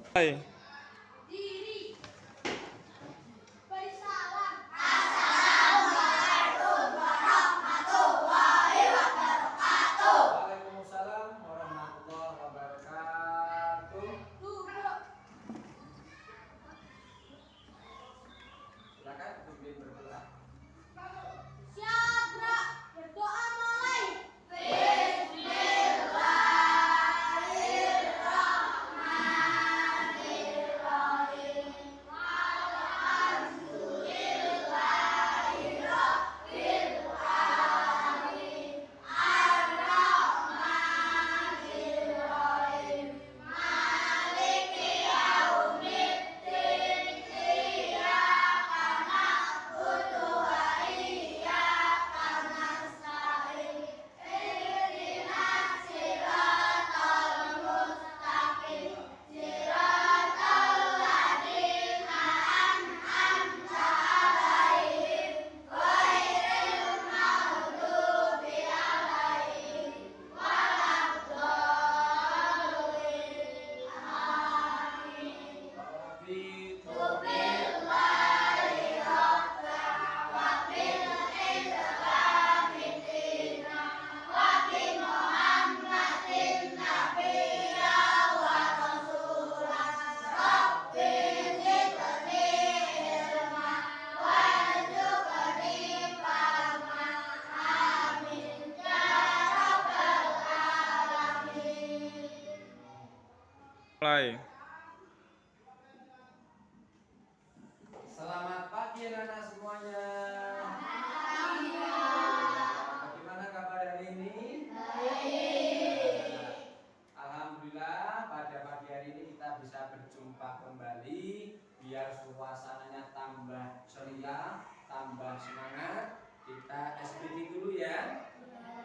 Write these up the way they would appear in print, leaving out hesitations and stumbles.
Hai. Waalaikumsalam warahmatullahi wabarakatuh. Silakan pimpin berdoa. Siap, berdoa mulai. Mulai. Selamat pagi anak-anak semuanya. Bagaimana kabar hari ini? Alhamdulillah pada pagi hari ini kita bisa berjumpa kembali biar suasananya tambah ceria, tambah semangat. Kita SPT dulu ya.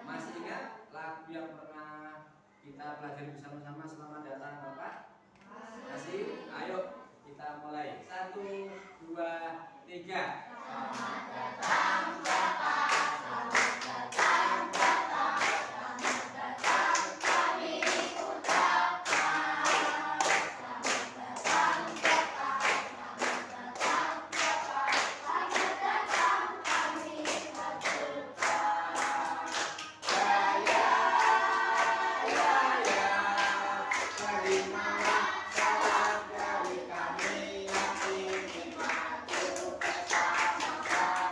Masih ingat lagu yang pernah kita pelajari bersama-sama? Selamat datang Bapak. Masih? Ayo kita mulai. 1, 2, 3. Selamat datang Bapak. Selamat datang Bapak. Selamat datang kami ucapkan. Selamat datang Bapak. Selamat datang Bapak. Selamat datang kami ucapkan. Jaya, jaya, terimalah salam dari kami yang ingin maju bersama-sama.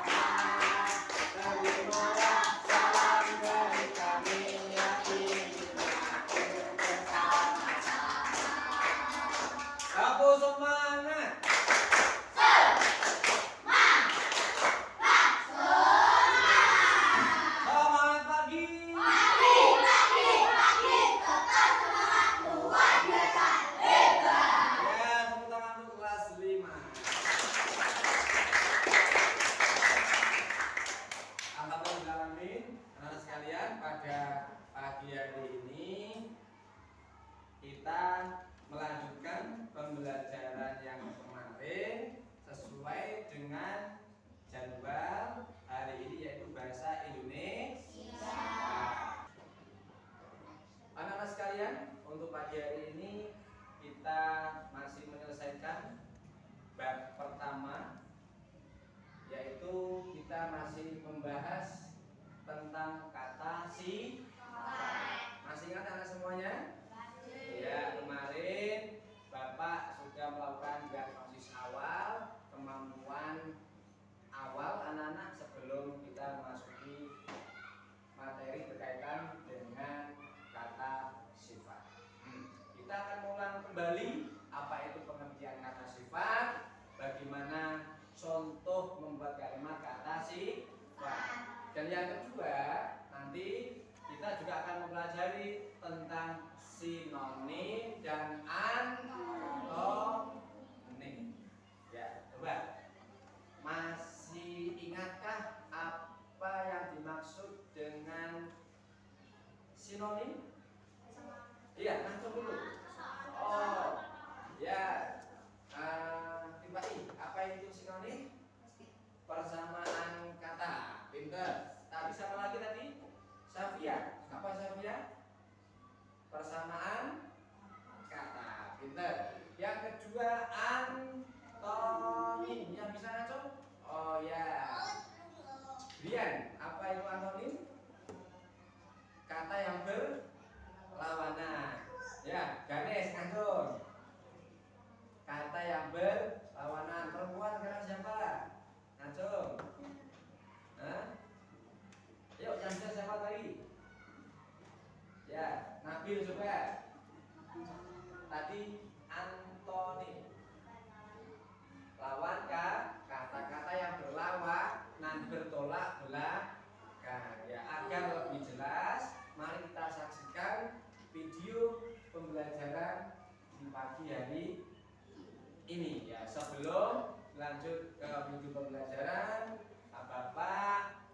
Terimalah salam dari kami yang ingin maju bersama-sama. Kamu semangat. Selamat pagi. Ya, tepuk tangan untuk kelas 5. Alhamdulillahirrahmanirrahim. Anak-anak sekalian, pada pagi hari ini kita melanjutkan pembelajaran yang kemarin sesuai dengan jadwal hari ini, yaitu bahasa Indonesia. Anak-anak sekalian, untuk pagi hari ini kita masih menyelesaikan bab pertama, yaitu kita masih membahas tentang kata sifat. Masih ingat anak semuanya? Ya, kemarin Bapak sudah melakukan diagnosis awal, kemampuan awal anak-anak sebelum kita memasuki materi berkaitan dengan kata sifat. Kita akan mengulang kembali apa itu pengertian kata sifat, bagaimana contoh membuat kalimat kata sifat. Dan yang kedua, nanti kita juga akan mempelajari tentang sinonim dan antonim. Ya, coba. Masih ingatkah apa yang dimaksud dengan sinonim? Iya, langsung dulu. Oh, ya. Tiba-i, apa itu sinonim? Persamaan kata. Pinter. Tadi siapa lagi tadi? Safia. Apa Safia? Persamaan kata. Pinter. Yang kedua antonim. Yang bisa ngaco? Oh ya. Rian, apa itu antonim? Kata yang berlawanan. Ya, Ganes, Anton. Kata yang berlawanan. Perempuan sekarang siapa? Anton. Hah? Yuk, yang bisa siapa tadi? Ya, Nabil juga. Tadi antonim. Lawan kata-kata yang berlawanan, bertolak belakang. Ya, agar lebih jelas, mari kita saksikan video pembelajaran di pagi hari ini. Ya, sebelum lanjut ke video pembelajaran, Bapak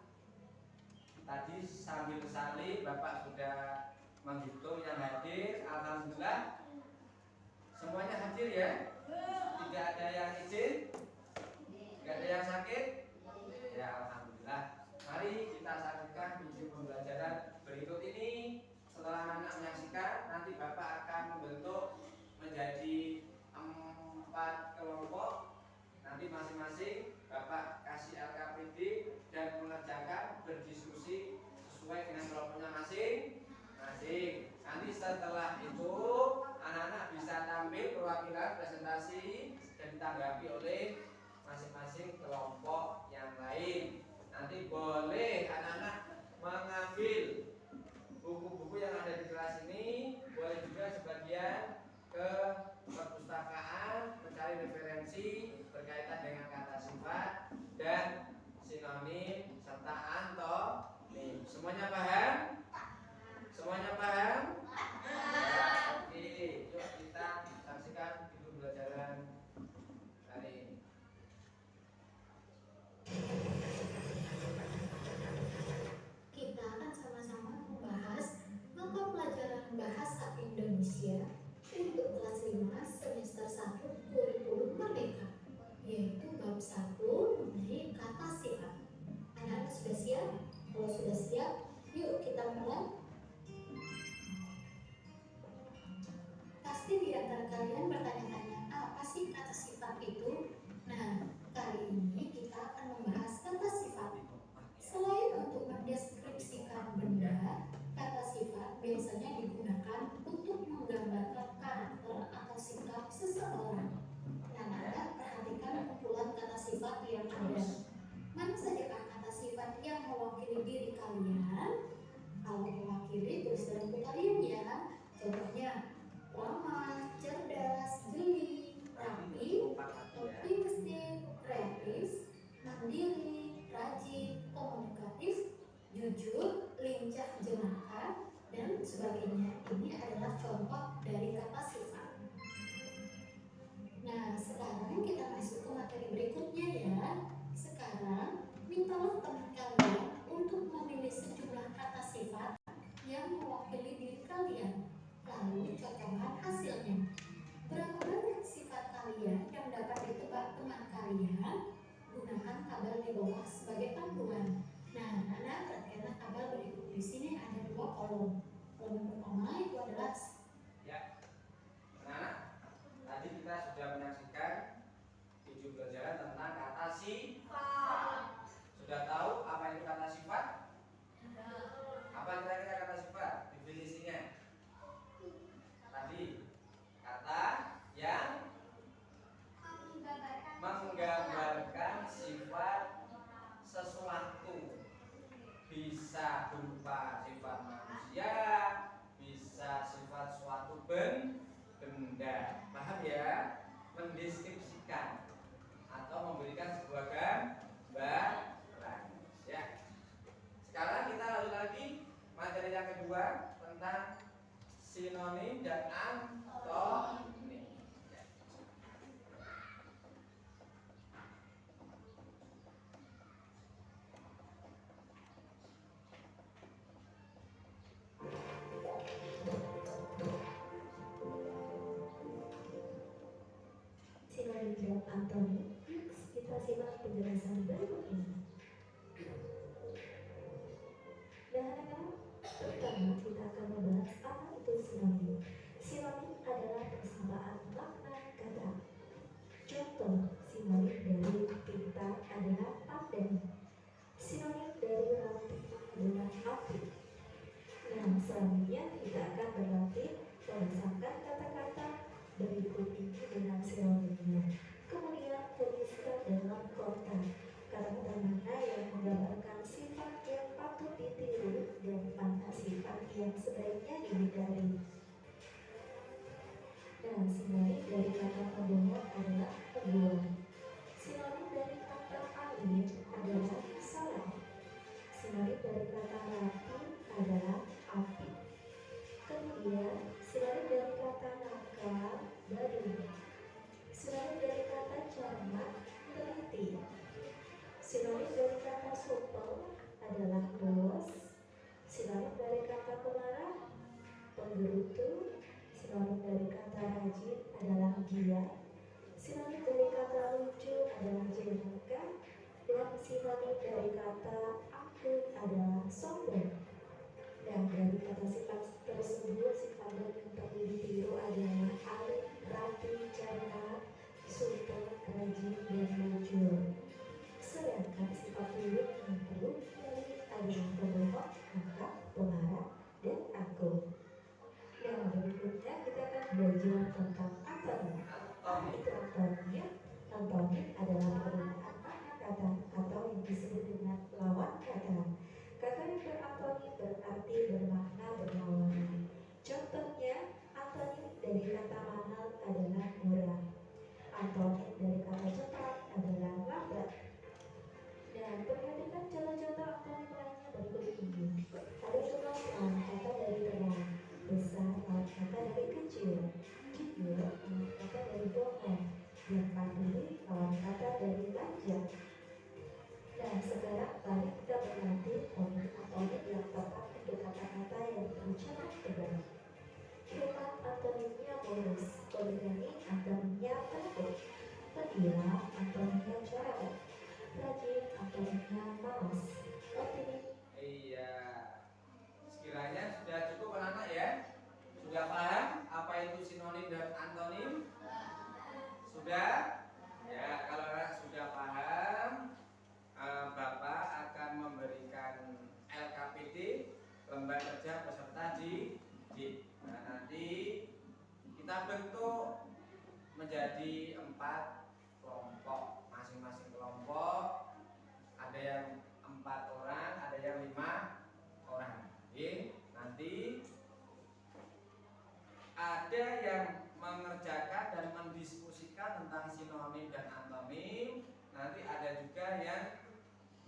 tadi sambil salib, Bapak sudah menghitung yang hadir. Alhamdulillah semuanya hadir ya. Tidak ada yang izin, tidak ada yang sakit. Ya, alhamdulillah. Mari kita saksikan video pembelajaran berikut ini. Setelah anak menyaksikan, nanti Bapak akan membentuk menjadi 4 kelompok. Nanti masing-masing Bapak kasih LKPD dan mengerjakan berdiskusi sesuai dengan kelompoknya masing-masing. Nanti setelah itu anak-anak bisa tampil perwakilan presentasi dan ditanggapi oleh masing-masing kelompok yang lain. Nanti boleh anak-anak mengambil buku-buku yang ada di kelas ini, boleh juga sebagian ke perpustakaan mencari referensi berkaitan dengan kata sifat dan sinonim serta antonim. Semuanya paham? Semuanya paham? Ya, oke, yuk kita saksikan video pembelajaran hari ini. Kita akan sama-sama membahas mata pelajaran Bahasa Indonesia untuk kelas 5 semester 1 kurikulum Merdeka, yaitu bab 1 mengenai kata sifat. Anak-anak sudah siap? Kalau sudah siap, yuk kita mulai. Pasti di antara kalian bertanya-tanya, apa sih kata sifat itu? Nah, kali ini kita akan membahas kata sifat. Selain untuk mendeskripsikan benda, kata sifat biasanya digunakan untuk menggambarkan karakter atau sikap seseorang. Nah, perhatikan kumpulan kata sifat yang ada. Mana sajakah kata sifat yang mewakili diri kalian? Kalau mewakili, tulis dalam buku kalian ya. Contohnya, ramah, cerdas, jeli, rapi, optimistis, kreatif, mandiri, rajin, komunikatif, jujur, lincah, jenaka, dan sebagainya. Ini adalah contoh dari kata sifat. Nah, sekarang kita masuk ke materi berikutnya ya. Sekarang, mintalah teman kalian untuk memilih sejumlah kata sifat yang mewakili diri kalian. Lalu cocokkan hasilnya. Berapa banyak sifat kalian yang dapat ditebak teman kalian? Gunakan tabel di bawah sebagai panduan. Nah, anak perhatikanlah tabel berikut. Di sini ada 2 kolom. Kolom yang pertama itu adalah Ya, anak-anak, tadi kita sudah menyaksikan video pelajaran tentang kata sifat. Sudah tahu apa itu kata sifat? Apa kira-kira kata sifat? Definisinya. Tadi kata yang menggambarkan sifat sesuatu, bisa berupa sifat manusia, bisa sifat suatu benda. Paham ya? Mendeskripsikan atau memberikan sebuah gambaran. Ya. Sekarang kita lanjut lagi materi yang kedua tentang sinonim dan antonim. sinonim dan antonim. Kita simak penjelasan berikut ini. Dan anak-anak, pertama kita akan membahas apa itu sinonim. berdasarkan kata-kata berikut ini dengan sinonimnya. Kemudian tuliskan dalam kotak kata-kata mana yang menggambarkan sifat yang patut ditiru dan mana sifat yang sebaiknya dihindari. Nah, sinonim dari kata pendengar adalah pembuang. Sinonim dari kata alim adalah salah. Sinonim dari kata rapi adalah api. Kemudian sinonim dari kata nakal, baru. Sinonim dari kata cermat, teliti. Sinonim dari kata supel adalah luas. Sinonim dari kata pemarah, penggerutu. Sinonim dari kata rajin adalah giat. Sinonim dari kata lucu adalah jenaka. Dan sinonim dari kata akut adalah sombong. Dan dari kata sifat tersebut, sifat yang perlu ditiru adalah alim, rapi, cermat, supel, rajin, dan lucu. Sedangkan sifat buruk yang perlu dihindari adalah pembohong, angka, pemarah, dan akut. Yang berikutnya kita akan belajar tentang antonim. Itu antonim. Antonim adalah perbedaan makna kata atau yang disebut dengan lawan kata. Kata yang berantonim berarti bermakna berlawanan. Contohnya, antonim dari kata mahal adalah murah. Antonim dari kata cepat adalah lambat. Dan perhatikan contoh-contoh antonim lainnya berikut ini. Ada kemampuan kata dari terang, besar lawan kata dari kecil, jujur lawan kata dari bohong, dan mandiri lawan kata dari lanja. Nah, sekarang mari kita berlatih antonim yang tepat untuk kata-kata yang berucapan tegas. Hemat antonimnya mulus, poligami antonimnya takut, pendiam antonimnya cerewet, rajin antonimnya malas, optimis. Iya. Sekiranya sudah cukup anak-anak ya? Sudah paham apa itu sinonim dan antonim? Sudah? Ya, kalau anak sudah paham, Bapak akan memberikan LKPD, lembar kerja peserta didik. Nah, nanti kita bentuk menjadi 4 kelompok. Masing-masing kelompok ada yang 4 orang, ada yang 5 orang. Oke, nanti ada yang mengerjakan dan mendiskusikan tentang sinonim dan antonim. Nanti ada juga yang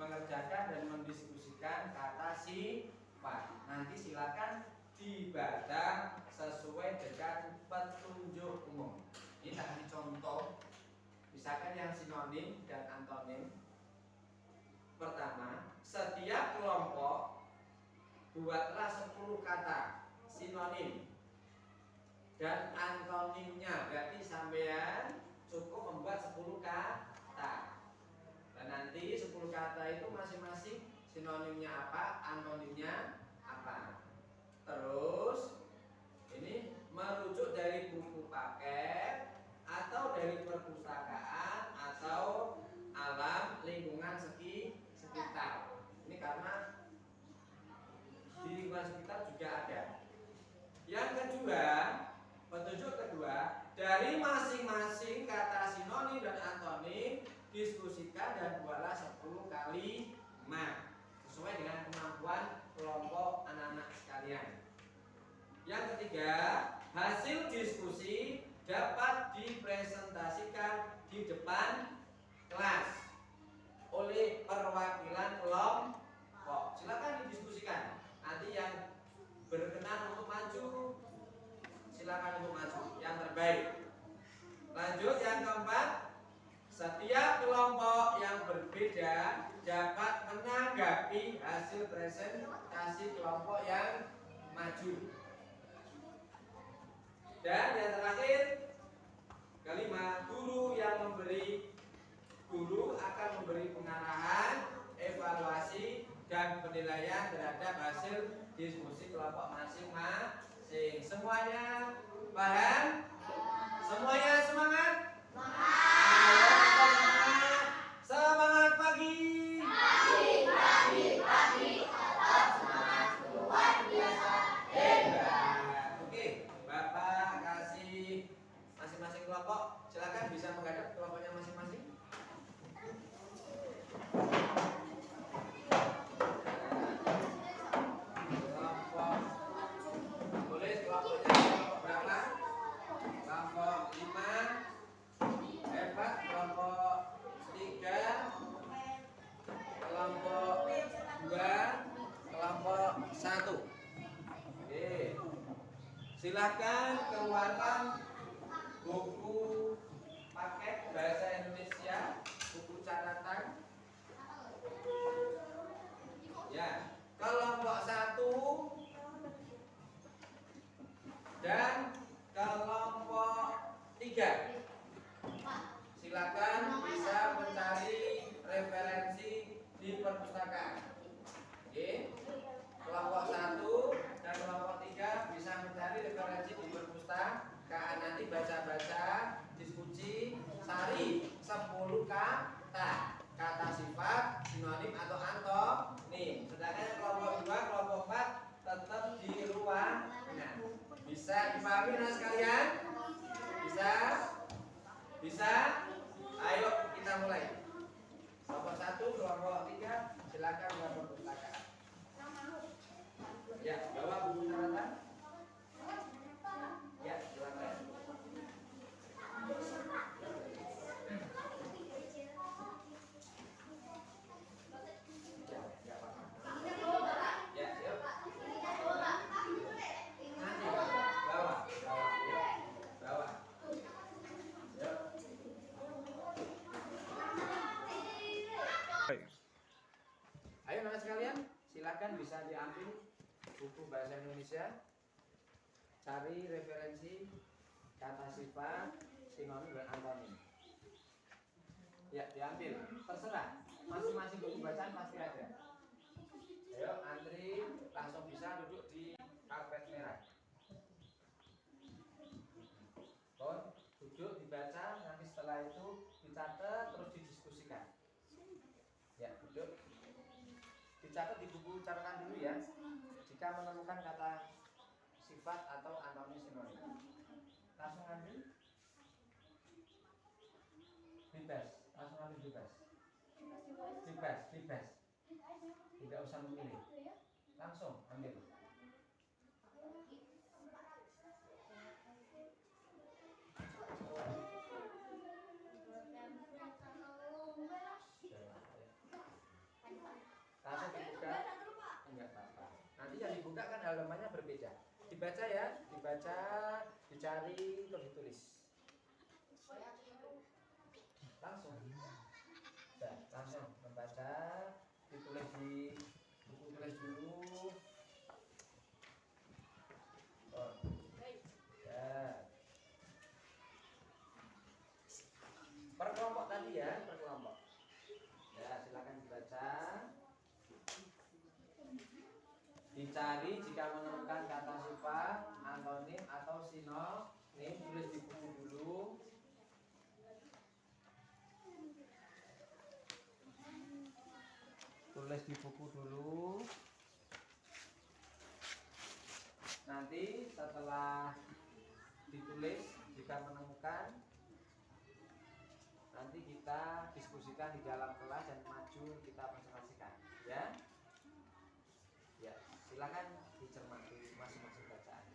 mengerjakan dan mendiskusikan kata sifat. Nanti silakan dibaca sesuai dengan petunjuk umum. Ini kasih contoh. Misalkan yang sinonim dan antonim. Pertama, setiap kelompok buatlah 10 kata sinonim dan antonimnya. Berarti sampean cukup membuat 10 kata. Dan nanti 10 kata itu masing-masing sinonimnya apa, antonimnya apa. Terus ini merujuk dari buku paket atau dari perpustakaan atau alam lingkungan sekitar. Ini karena di lingkungan sekitar juga ada. Yang kedua, petunjuk kedua, dari masing-masing kata sinonim dan antonim diskusikan dan buatlah 10 kalimat sesuai dengan kemampuan kelompok anak-anak sekalian. Yang ketiga, hasil diskusi dapat dipresentasikan di depan kelas oleh perwakilan kelompok. Silakan didiskusikan. Nanti yang berkenan untuk maju, silakan untuk maju yang terbaik. Lanjut yang keempat, setiap kelompok yang berbeda dapat menanggapi hasil presentasi kelompok yang maju. Dan yang terakhir, kelima, guru akan memberi pengarahan, evaluasi, dan penilaian terhadap hasil diskusi kelompok masing-masing. Semuanya paham? Semuanya semangat? Semangat pagi. Tetap semangat luar biasa. Hebat. Oke, Bapak Silakan keluarkan buku paket bahasa Indonesia, buku catatan. Ya, kelompok 1 dan kelompok 3. Silakan bisa mencari referensi di perpustakaan. Oke. Kelompok 1 dan kelompok 3 bisa mencari referensi di perpustakaan. Nanti baca-baca, diskusi, cari 10 kata sifat, sinonim atau antonim. Sedangkan kelompok 2, kelompok 4 tetap di ruangan. Bisa dipahami anak sekalian? Bisa? Bisa? Ayo kita mulai. Kelompok 1, kelompok 3, silakan ke perpustakaan. Ya, bawa buku catatan. Ya, silakan. Ya, yuk. Nanti bawa. Yuk. Bawa. Yuk. Ayo anak sekalian, silakan bisa diambil buku bahasa Indonesia, cari referensi kata sifat, sinonim dan antonim. Ya, diambil, terserah. Masing-masing buku bacaan pasti ada. Ayo antri, langsung bisa duduk di karpet merah. Duduk dibaca, nanti setelah itu dicatat terus didiskusikan. Ya, duduk. Dicatat di buku catatan dulu ya. Jika menemukan kata sifat atau antonim sinonim, langsung ambil. Bebas, langsung ambil bebas. Bebas. Tidak usah memilih. Langsung ambil. Langsung dibuka. Enggak apa-apa. Nanti yang dibuka kan halamannya berbeda. Dibaca ya, dibaca, dicari, terus ditulis. Langsung. Nah, langsung membaca, ditulis di buku tulis dulu. Oh. Ya. Per kelompok tadi ya, per kelompok. Ya, silakan dibaca. Dicari jika menemukan kata sifat, antonim atau sinonim, tulis di buku dulu. Tulis di buku dulu. Nanti setelah ditulis jika menemukan, nanti kita diskusikan di dalam kelas dan maju kita presentasikan, ya. Ya, silakan dicermati masing-masing bacaan.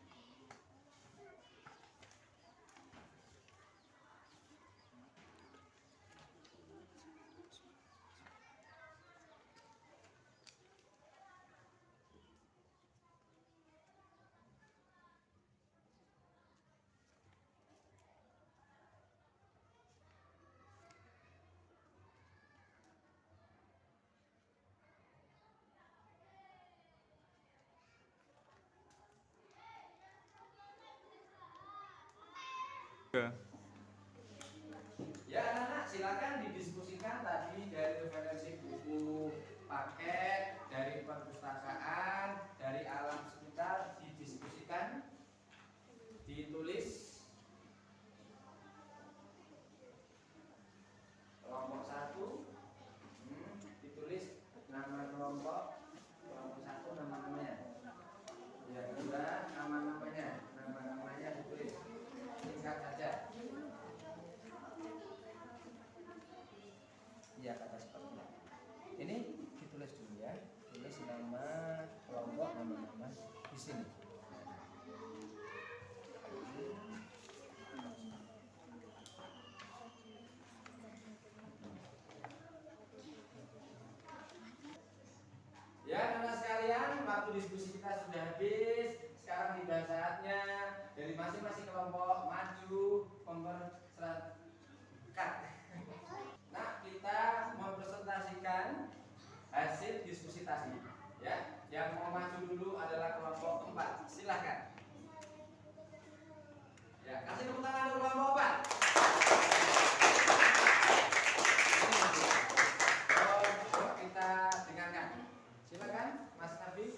Ya anak-anak, silakan didiskusikan tadi dari referensi buku paket, dari perpustakaan, dari alam sekitar, didiskusikan, ditulis. Kelompok 1 ditulis nama kelompok 1 nama-namanya. Yang 2 nama-namanya ditulis. Singkat saja. Ya, kata seperti ini ditulis dulu ya. Tulis nama kelompok, nama-nama di sini. Ya, anak sekalian, waktu diskusi kita sudah habis. Sekarang tiba saatnya Yang mau maju dulu adalah kelompok 4. Silahkan. Ya, kasih tepuk tangan untuk kelompok 4. Oh, kita dengarkan. Silakan, Mas Nabi.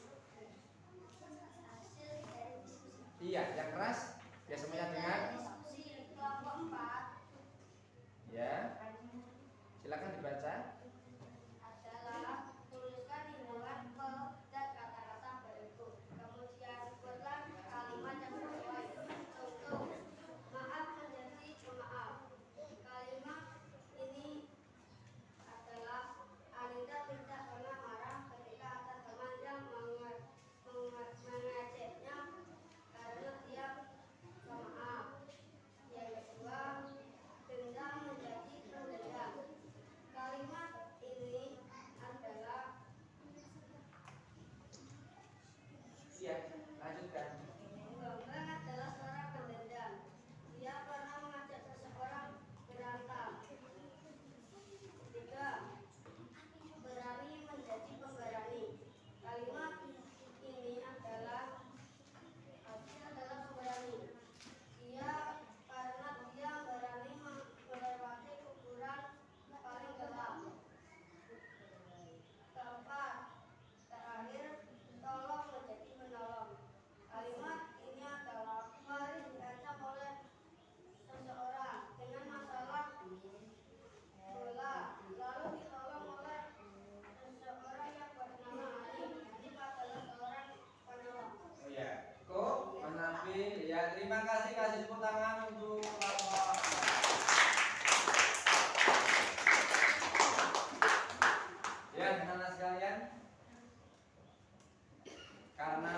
Iya, yang keras. Ya, semuanya dengar. Diskusi kelompok 4 Ya. Silakan dibaca. adalah tuliskan himbauan dan kata-kata berikut. Kemudian buatlah kalimat yang sesuai. Contoh, maaf menjadi pemaaf. Kalimat ini adalah Anita tidak pernah marah ketika ada teman yang mengejeknya karena dia pemaaf. Yang kedua, dendam menjadi pendendam. Kalimat ini adalah Iya, lanjutkan. Bambang adalah seorang pendendam. Dia pernah mengajak seseorang berantem. Tiga, berani menjadi pemberani. Kalimat ini adalah pemberani. Dia karena dia berani melewati kuburan paling gelap. Keempat, terakhir, tolong menjadi menolong. Kalimat ini adalah mari diancam oleh seseorang dengan masalah bola, lalu ditolong oleh seseorang yang bernama Ali. Ini adalah seorang penolong. Oh ya, kok menambil ya. Terima kasih, kasih tepuk tangan untuk kelompok. Ya, anak-anak sekalian, karena